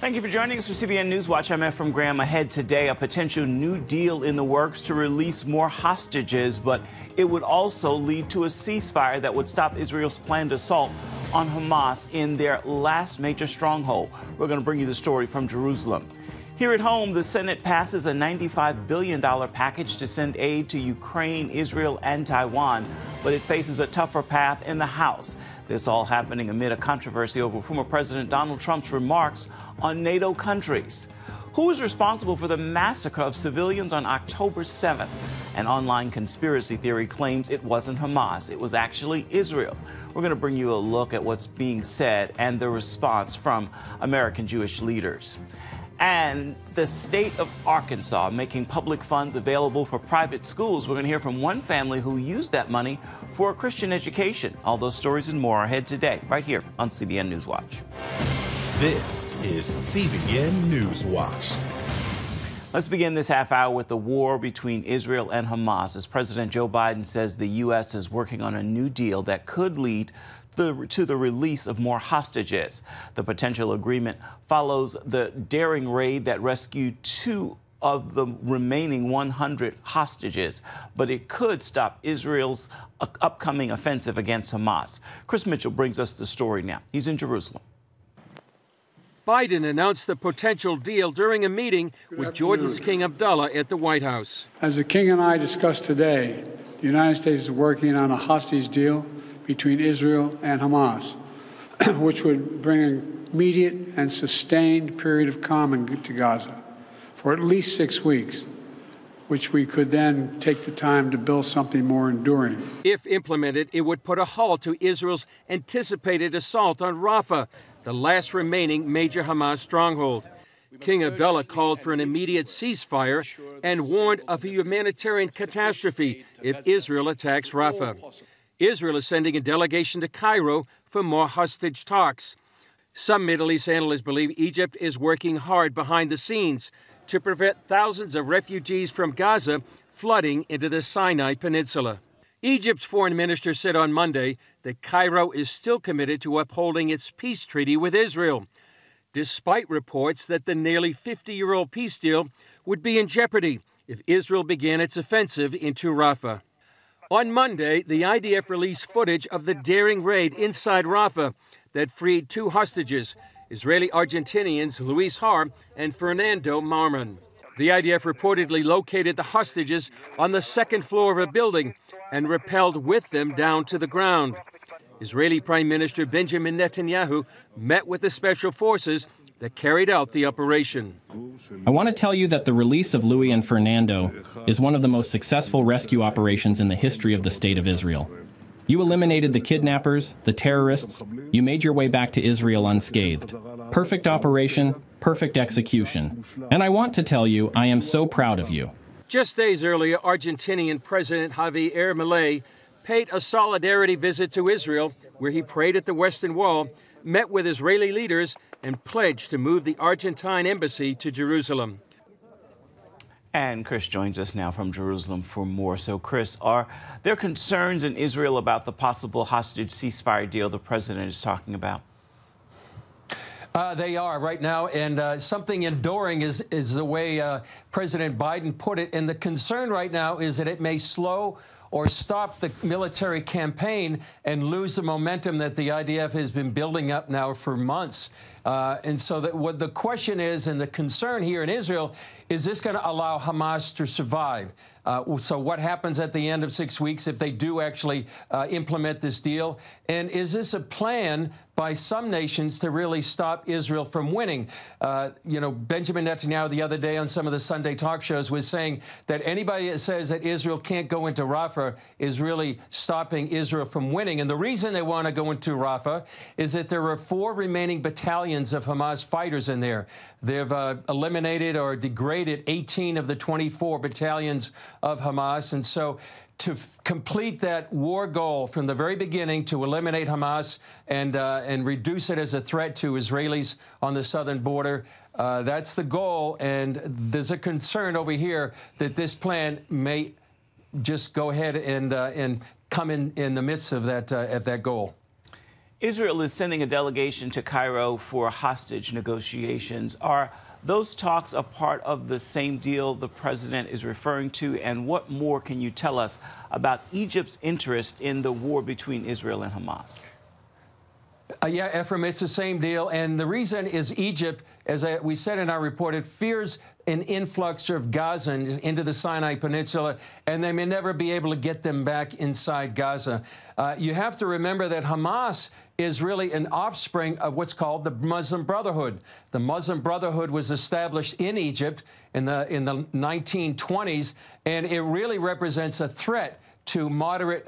Thank you for joining us for CBN NewsWatch. I'm Ephraim Graham. Ahead today, a potential new deal in the works to release more hostages, but it would also lead to a ceasefire that would stop Israel's planned assault on Hamas in their last major stronghold. We're going to bring you the story from Jerusalem. Here at home, the Senate passes a $95 billion package to send aid to Ukraine, Israel, and Taiwan, but it faces a tougher path in the House. This all happening amid a controversy over former President Donald Trump's remarks on NATO countries. Who is responsible for the massacre of civilians on October 7th? An online conspiracy theory claims it wasn't Hamas. It was actually Israel. We're going to bring you a look at what's being said and the response from American Jewish leaders. And the state of Arkansas making public funds available for private schools. We're going to hear from one family who used that money for a Christian education. All those stories and more are ahead today, right here on CBN NewsWatch. This is CBN NewsWatch. Let's begin this half hour with the war between Israel and Hamas, as President Joe Biden says the U.S. is working on a new deal that could lead to the release of more hostages. The potential agreement follows the daring raid that rescued 2 of the remaining 100 hostages, but it could stop Israel's upcoming offensive against Hamas. Chris Mitchell brings us the story now. He's in Jerusalem. Biden announced the potential deal during a meeting with Jordan's King Abdullah at the White House. As the King and I discussed today, the United States is working on a hostage deal between Israel and Hamas, which would bring an immediate and sustained period of calm to Gaza for at least 6 weeks, which we could then take the time to build something more enduring. If implemented, it would put a halt to Israel's anticipated assault on Rafah, the last remaining major Hamas stronghold. King Abdullah called for an immediate ceasefire and warned of a humanitarian catastrophe if Israel attacks Rafah. Israel is sending a delegation to Cairo for more hostage talks. Some Middle East analysts believe Egypt is working hard behind the scenes to prevent thousands of refugees from Gaza flooding into the Sinai Peninsula. Egypt's foreign minister said on Monday that Cairo is still committed to upholding its peace treaty with Israel, despite reports that the nearly 50-year-old peace deal would be in jeopardy if Israel began its offensive into Rafah. On Monday, the IDF released footage of the daring raid inside Rafah that freed 2 hostages, Israeli-Argentinians Luis Har and Fernando Marman. The IDF reportedly located the hostages on the 2nd floor of a building and rappelled with them down to the ground. Israeli Prime Minister Benjamin Netanyahu met with the special forces that carried out the operation. I want to tell you that the release of Louis and Fernando is one of the most successful rescue operations in the history of the State of Israel. You eliminated the kidnappers, the terrorists. You made your way back to Israel unscathed. Perfect operation, perfect execution. And I want to tell you, I am so proud of you. Just days earlier, Argentinian President Javier Milei paid a solidarity visit to Israel, where he prayed at the Western Wall, met with Israeli leaders, and pledged to move the Argentine embassy to Jerusalem. And Chris joins us now from Jerusalem for more. So, Chris, are there concerns in Israel about the possible hostage ceasefire deal the president is talking about? They are right now, and something enduring is the way President Biden put it. And the concern right now is that it may slow or stop the military campaign and lose the momentum that the IDF has been building up now for months. And so what the question is, and the concern here in Israel, is this going to allow Hamas to survive? So what happens at the end of 6 weeks if they do actually implement this deal? And is this a plan by some nations to really stop Israel from winning? Benjamin Netanyahu the other day on some of the Sunday talk shows was saying that anybody that says that Israel can't go into Rafah is really stopping Israel from winning. And the reason they want to go into Rafah is that there are 4 remaining battalions of Hamas fighters in there. They've eliminated or degraded 18 of the 24 battalions of Hamas. And so to complete that war goal from the very beginning, to eliminate Hamas and reduce it as a threat to Israelis on the southern border, that's the goal. And there's a concern over here that this plan may just go ahead and come in the midst of that goal. Israel is sending a delegation to Cairo for hostage negotiations. Are those talks a part of the same deal the president is referring to? And what more can you tell us about Egypt's interest in the war between Israel and Hamas? Yeah, Ephraim, it's the same deal. And the reason is Egypt, as we said in our report, it fears an influx of Gazans into the Sinai Peninsula, and they may never be able to get them back inside Gaza. You have to remember that Hamas is really an offspring of what's called the Muslim Brotherhood. The Muslim Brotherhood was established in Egypt in the 1920s, and it really represents a threat to moderate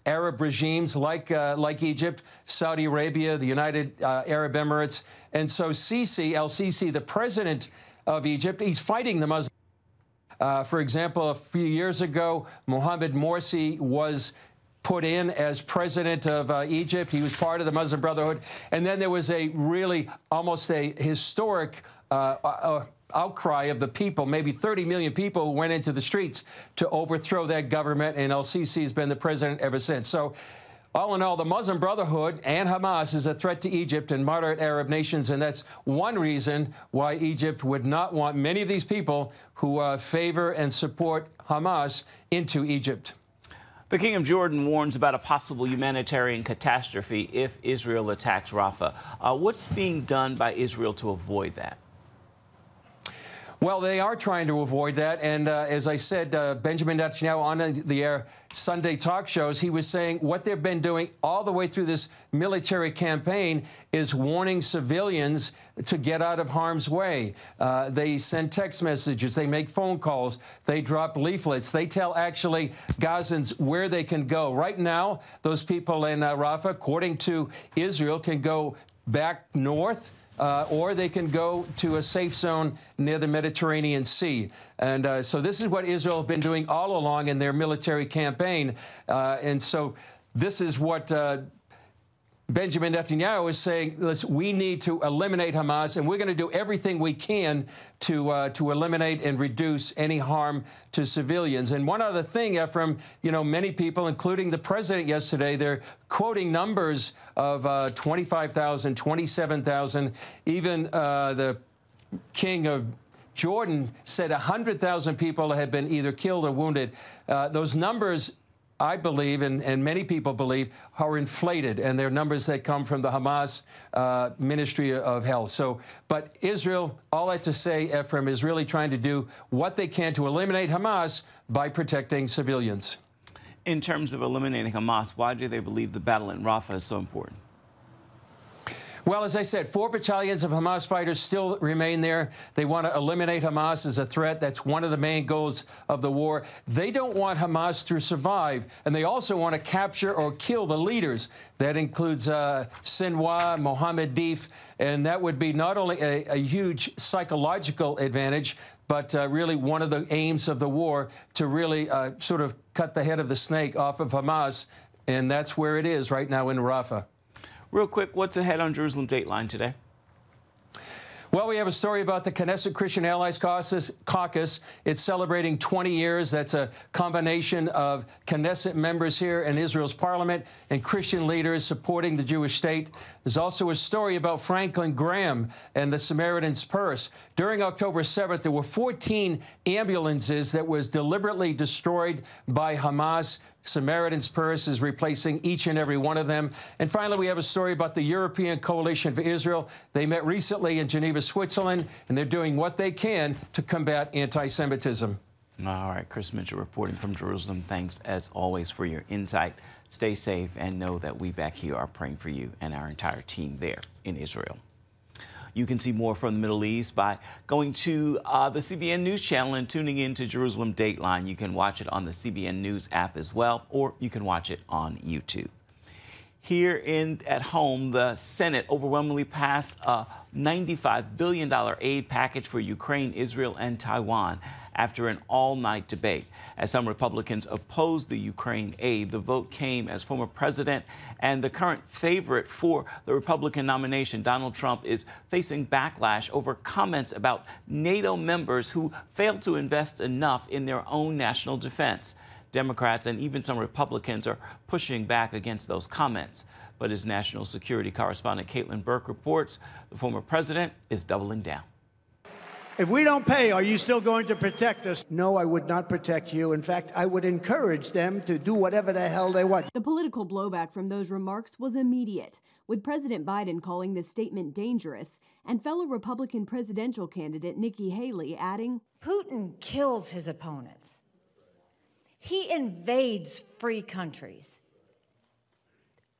Arab regimes like Egypt, Saudi Arabia, the United Arab Emirates. And so El-Sisi, the president of Egypt, he's fighting the Muslims. For example, a few years ago, Mohamed Morsi was put in as president of Egypt. He was part of the Muslim Brotherhood. And then there was a really almost a historic outcry of the people, maybe 30 million people who went into the streets to overthrow that government, and El-Sisi has been the president ever since. So all in all, the Muslim Brotherhood and Hamas is a threat to Egypt and moderate Arab nations, and that's one reason why Egypt would not want many of these people who favor and support Hamas into Egypt. The King of Jordan warns about a possible humanitarian catastrophe if Israel attacks Rafah. What's being done by Israel to avoid that? Well, they are trying to avoid that. And as I said, Benjamin Netanyahu on the air Sunday talk shows, he was saying what they've been doing all the way through this military campaign is warning civilians to get out of harm's way. They send text messages. They make phone calls. They drop leaflets. They tell actually Gazans where they can go. Right now, those people in Rafah, according to Israel, can go back north. Or they can go to a safe zone near the Mediterranean Sea. And so this is what Israel has been doing all along in their military campaign. And so this is what Benjamin Netanyahu is saying, listen, we need to eliminate Hamas, and we're going to do everything we can to eliminate and reduce any harm to civilians. And one other thing, Ephraim, you know, many people, including the president yesterday, they're quoting numbers of 25,000, 27,000. Even the king of Jordan said 100,000 people had been either killed or wounded. Those numbers, I believe, and many people believe, are inflated, and they're numbers that come from the Hamas Ministry of Health. So, but Israel, all that to say, Ephraim, is really trying to do what they can to eliminate Hamas by protecting civilians. In terms of eliminating Hamas, why do they believe the battle in Rafah is so important? Well, as I said, 4 battalions of Hamas fighters still remain there. They want to eliminate Hamas as a threat. That's one of the main goals of the war. They don't want Hamas to survive, and they also want to capture or kill the leaders. That includes Sinwar, Mohammed Deif, and that would be not only a huge psychological advantage, but really one of the aims of the war to really sort of cut the head of the snake off of Hamas, and that's where it is right now in Rafah. Real quick, what's ahead on Jerusalem Dateline today? Well, we have a story about the Knesset Christian Allies Caucus. It's celebrating 20 years. That's a combination of Knesset members here in Israel's parliament and Christian leaders supporting the Jewish state. There's also a story about Franklin Graham and the Samaritan's Purse. During October 7th, there were 14 ambulances that was deliberately destroyed by Hamas. Samaritan's Purse is replacing each and every one of them. And finally, we have a story about the European Coalition for Israel. They met recently in Geneva, Switzerland, and they're doing what they can to combat anti-Semitism. All right, Chris Mitchell reporting from Jerusalem. Thanks, as always, for your insight. Stay safe and know that we back here are praying for you and our entire team there in Israel. You can see more from the Middle East by going to the CBN News channel and tuning in to Jerusalem Dateline. You can watch it on the CBN News app as well, or you can watch it on YouTube. Here at home, the Senate overwhelmingly passed a $95 billion aid package for Ukraine, Israel, and Taiwan after an all-night debate. As some Republicans opposed the Ukraine aid, the vote came as former president and the current favorite for the Republican nomination, Donald Trump, is facing backlash over comments about NATO members who failed to invest enough in their own national defense. Democrats and even some Republicans are pushing back against those comments. But as national security correspondent Caitlin Burke reports, the former president is doubling down. If we don't pay, are you still going to protect us? No, I would not protect you. In fact, I would encourage them to do whatever the hell they want. The political blowback from those remarks was immediate, with President Biden calling the statement dangerous and fellow Republican presidential candidate Nikki Haley adding, Putin kills his opponents. He invades free countries.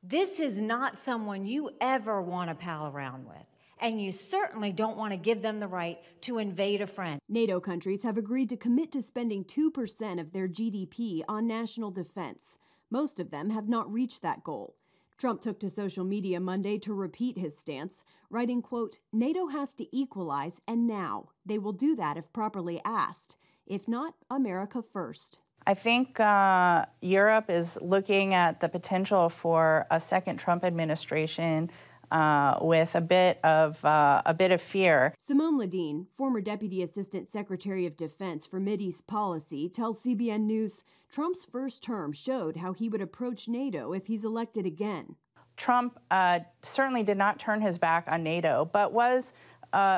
This is not someone you ever want to pal around with. And you certainly don't want to give them the right to invade a friend. NATO countries have agreed to commit to spending 2% of their GDP on national defense. Most of them have not reached that goal. Trump took to social media Monday to repeat his stance, writing, quote, NATO has to equalize, and now. They will do that if properly asked. If not, America first. I think Europe is looking at the potential for a second Trump administration with a bit of fear. Simone Ledeen, former Deputy Assistant Secretary of Defense for Mideast Policy, tells CBN News Trump's first term showed how he would approach NATO if he's elected again. Trump certainly did not turn his back on NATO, but was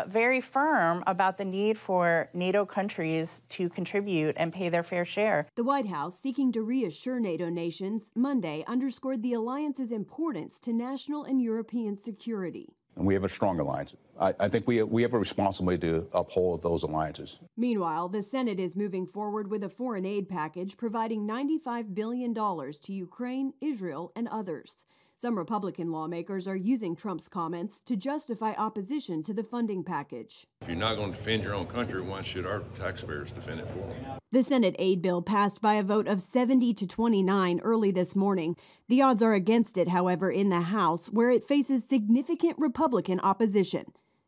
very firm about the need for NATO countries to contribute and pay their fair share. The White House, seeking to reassure NATO nations, Monday underscored the alliance's importance to national and European security. And we have a strong alliance. I think we have a responsibility to uphold those alliances. Meanwhile, the Senate is moving forward with a foreign aid package providing $95 billion to Ukraine, Israel, and others. Some Republican lawmakers are using Trump's comments to justify opposition to the funding package. If you're not going to defend your own country, why should our taxpayers defend it for them? The Senate aid bill passed by a vote of 70 to 29 early this morning. The odds are against it, however, in the House, where it faces significant Republican opposition.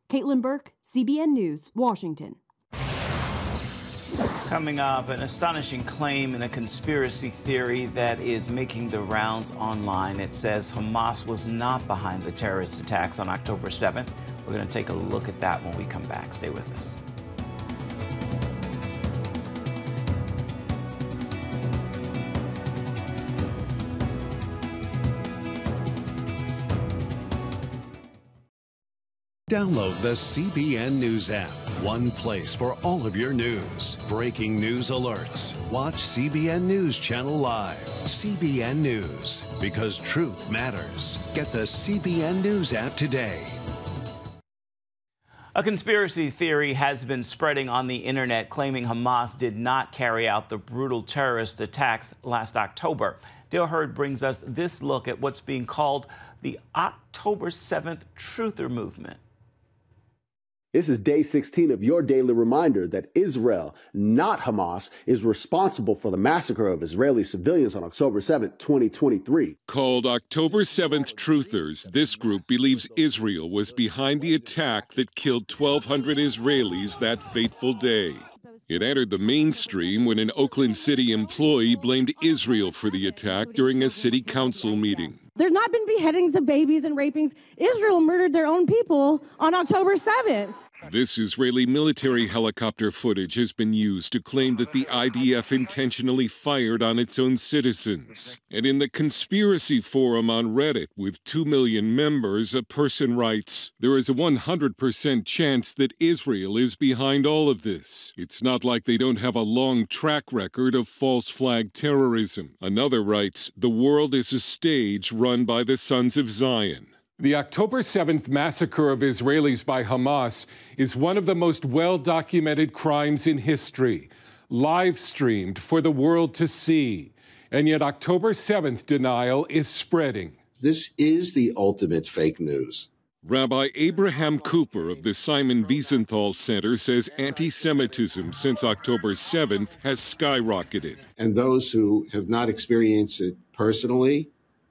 Caitlin Burke, CBN News, Washington. Coming up, an astonishing claim in a conspiracy theory that is making the rounds online. It says Hamas was not behind the terrorist attacks on October 7th. We're going to take a look at that when we come back. Stay with us. Download the CBN News app. One place for all of your news. Breaking news alerts. Watch CBN News Channel Live. CBN News, because truth matters. Get the CBN News app today. A conspiracy theory has been spreading on the internet claiming Hamas did not carry out the brutal terrorist attacks last October. Dale Hurd brings us this look at what's being called the October 7th Truther Movement. This is day 16 of your daily reminder that Israel, not Hamas, is responsible for the massacre of Israeli civilians on October 7, 2023. Called October 7th Truthers, this group believes Israel was behind the attack that killed 1,200 Israelis that fateful day. It entered the mainstream when an Oakland City employee blamed Israel for the attack during a city council meeting. There's not been beheadings of babies and rapings. Israel murdered their own people on October 7th. This Israeli military helicopter footage has been used to claim that the IDF intentionally fired on its own citizens. And in the conspiracy forum on Reddit with 2 million members, a person writes, "There is a 100% chance that Israel is behind all of this. It's not like they don't have a long track record of false flag terrorism." Another writes, "The world is a stage run by the Sons of Zion." The October 7th massacre of Israelis by Hamas is one of the most well-documented crimes in history, live-streamed for the world to see. And yet October 7th denial is spreading. This is the ultimate fake news. Rabbi Abraham Cooper of the Simon Wiesenthal Center says anti-Semitism since October 7th has skyrocketed. And those who have not experienced it personally,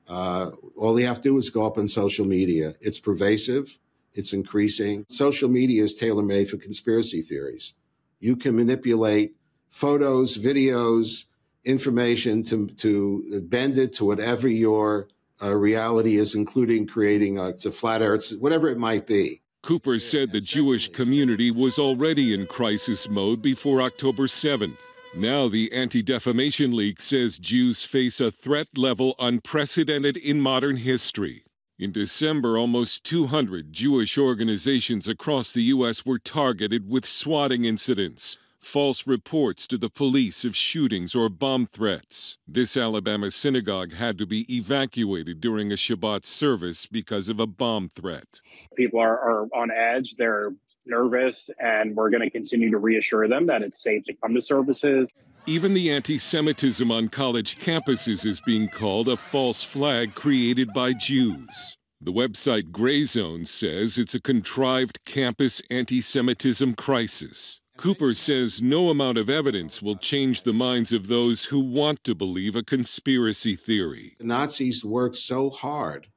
all they have to do is go up on social media. It's pervasive. It's increasing. Social media is tailor-made for conspiracy theories. You can manipulate photos, videos, information to bend it to whatever your reality is, including creating a flat earth, whatever it might be. Cooper said the Jewish community was already in crisis mode before October 7th. Now the Anti-Defamation League says Jews face a threat level unprecedented in modern history. In December, almost 200 Jewish organizations across the U.S. were targeted with swatting incidents, false reports to the police of shootings or bomb threats. This Alabama synagogue had to be evacuated during a Shabbat service because of a bomb threat. People are on edge. They're nervous, and we're going to continue to reassure them that it's safe to come to services. Even the anti-Semitism on college campuses is being called a false flag created by Jews. The website Gray Zone says it's a contrived campus anti-Semitism crisis. Cooper says no amount of evidence will change the minds of those who want to believe a conspiracy theory. The Nazis worked so hard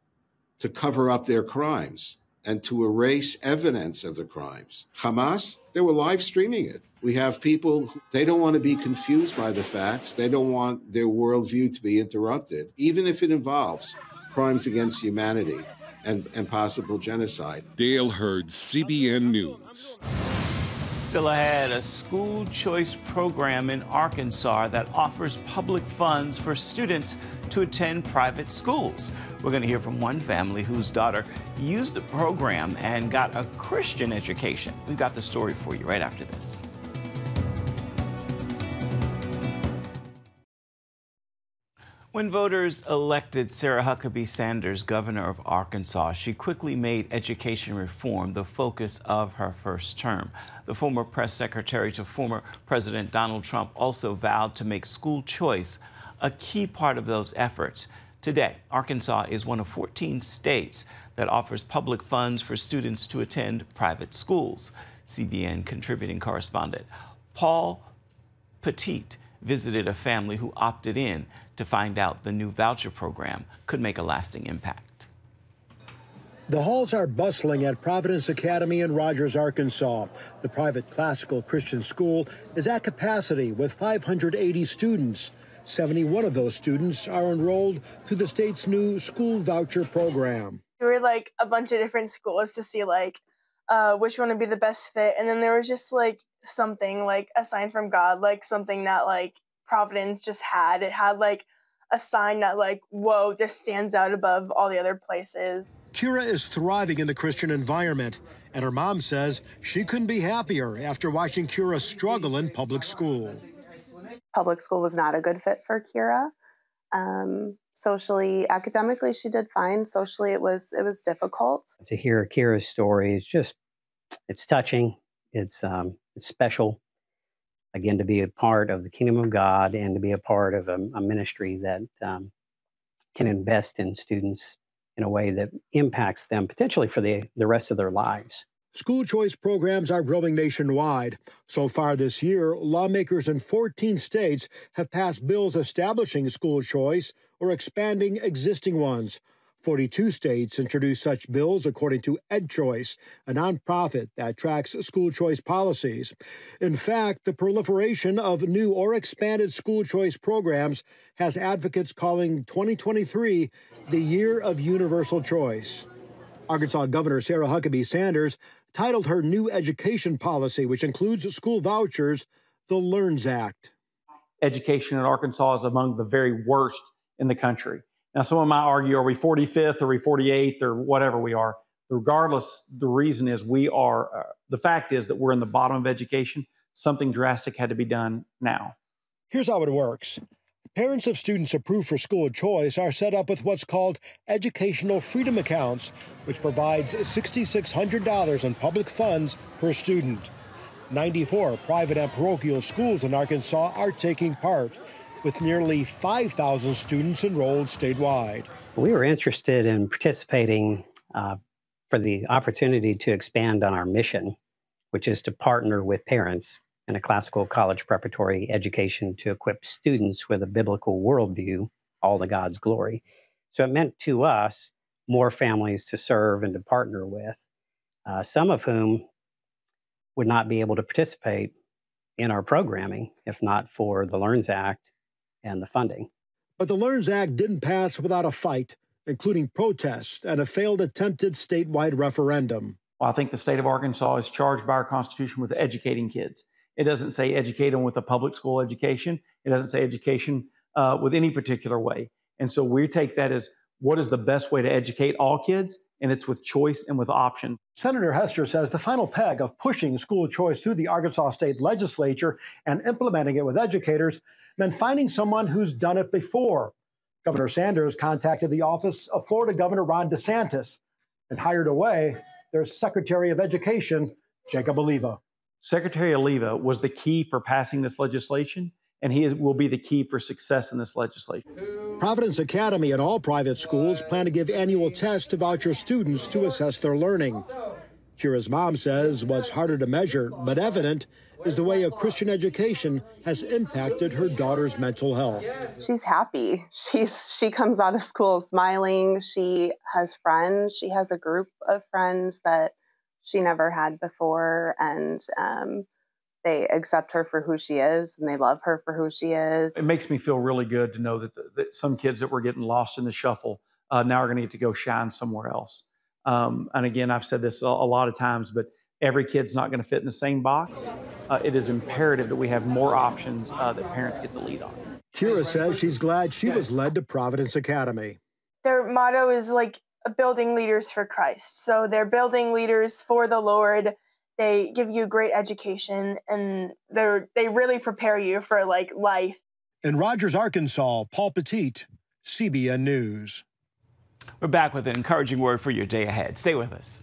to cover up their crimes and to erase evidence of the crimes. Hamas, they were live streaming it. We have people, they don't want to be confused by the facts. They don't want their worldview to be interrupted, even if it involves crimes against humanity and possible genocide. Dale Hurd, CBN News. Still ahead, a school choice program in Arkansas that offers public funds for students to attend private schools. We're going to hear from one family whose daughter used the program and got a Christian education. We've got the story for you right after this. When voters elected Sarah Huckabee Sanders governor of Arkansas, she quickly made education reform the focus of her first term. The former press secretary to former President Donald Trump also vowed to make school choice a key part of those efforts. Today, Arkansas is one of 14 states that offers public funds for students to attend private schools. CBN contributing correspondent Paul Petit visited a family who opted in to find out the new voucher program could make a lasting impact. The halls are bustling at Providence Academy in Rogers, Arkansas. The private classical Christian school is at capacity with 580 students. 71 of those students are enrolled to the state's new school voucher program. There were like a bunch of different schools to see like which one would be the best fit. And then there was just like something like a sign from God, like something that like Providence just had. It had like a sign that like, whoa, this stands out above all the other places. Kira is thriving in the Christian environment, and her mom says she couldn't be happier after watching Kira struggle in public school. Public school was not a good fit for Kira. Socially, academically, she did fine. Socially, it was difficult. To hear Kira's story, it's touching. It's special. Again, to be a part of the kingdom of God and to be a part of a ministry that can invest in students in a way that impacts them potentially for the rest of their lives. School choice programs are growing nationwide. So far this year, lawmakers in 14 states have passed bills establishing school choice or expanding existing ones. 42 states introduced such bills, according to EdChoice, a nonprofit that tracks school choice policies. In fact, the proliferation of new or expanded school choice programs has advocates calling 2023 the year of universal choice. Arkansas Governor Sarah Huckabee Sanders titled her new education policy, which includes school vouchers, the LEARNS Act. Education in Arkansas is among the very worst in the country. Now, someone might argue, are we 45th, are we 48th, or whatever we are? Regardless, the reason is the fact is that we're in the bottom of education. Something drastic had to be done now. Here's how it works. Parents of students approved for school choice are set up with what's called educational freedom accounts, which provides $6,600 in public funds per student. 94 private and parochial schools in Arkansas are taking part, with nearly 5,000 students enrolled statewide. We were interested in participating for the opportunity to expand on our mission, which is to partner with parents in a classical college preparatory education to equip students with a biblical worldview, all to God's glory. So it meant to us more families to serve and to partner with, some of whom would not be able to participate in our programming if not for the LEARNS Act and the funding. But the LEARNS Act didn't pass without a fight, including protests and a failed attempted statewide referendum. Well, I think the state of Arkansas is charged by our Constitution with educating kids. It doesn't say educate them with a public school education. It doesn't say education with any particular way. And so we take that as what is the best way to educate all kids, and it's with choice and with option. Senator Hester says the final peg of pushing school choice through the Arkansas state legislature and implementing it with educators meant finding someone who's done it before. Governor Sanders contacted the office of Florida Governor Ron DeSantis and hired away their Secretary of Education, Jacob Oliva. Secretary Oliva was the key for passing this legislation, and he will be the key for success in this legislation. Providence Academy and all private schools plan to give annual tests to voucher students to assess their learning. Kira's mom says what's harder to measure but evident is the way a Christian education has impacted her daughter's mental health. She's happy. She comes out of school smiling. She has friends. She has a group of friends that she never had before, and they accept her for who she is, and they love her for who she is. It makes me feel really good to know that some kids that were getting lost in the shuffle now are going to get to go shine somewhere else. And again, I've said this a lot of times, but every kid's not going to fit in the same box. It is imperative that we have more options that parents get the lead on. Kira says she's glad she was led to Providence Academy. Their motto is like building leaders for Christ. So they're building leaders for the Lord. They give you great education, and they really prepare you for like life. In Rogers, Arkansas, Paul Petit, CBN News. We're back with an encouraging word for your day ahead. Stay with us.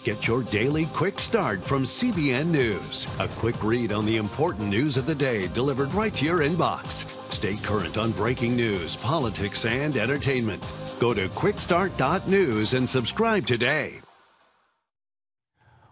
Get your daily quick start from CBN News. A quick read on the important news of the day delivered right to your inbox. Stay current on breaking news, politics, and entertainment. Go to quickstart.news and subscribe today.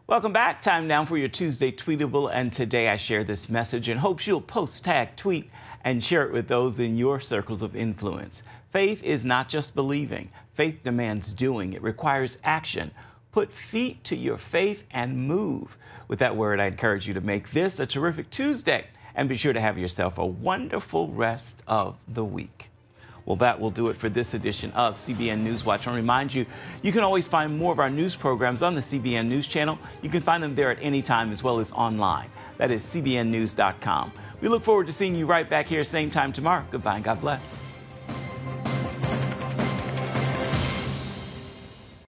Welcome back. Time now for your Tuesday Tweetable. And today I share this message and hope you'll post, tag, tweet, and share it with those in your circles of influence. Faith is not just believing. Faith demands doing. It requires action. Put feet to your faith and move. With that word, I encourage you to make this a terrific Tuesday and be sure to have yourself a wonderful rest of the week. Well, that will do it for this edition of CBN NewsWatch. I remind you, you can always find more of our news programs on the CBN News channel. You can find them there at any time as well as online. That is cbnnews.com. We look forward to seeing you right back here same time tomorrow. Goodbye and God bless.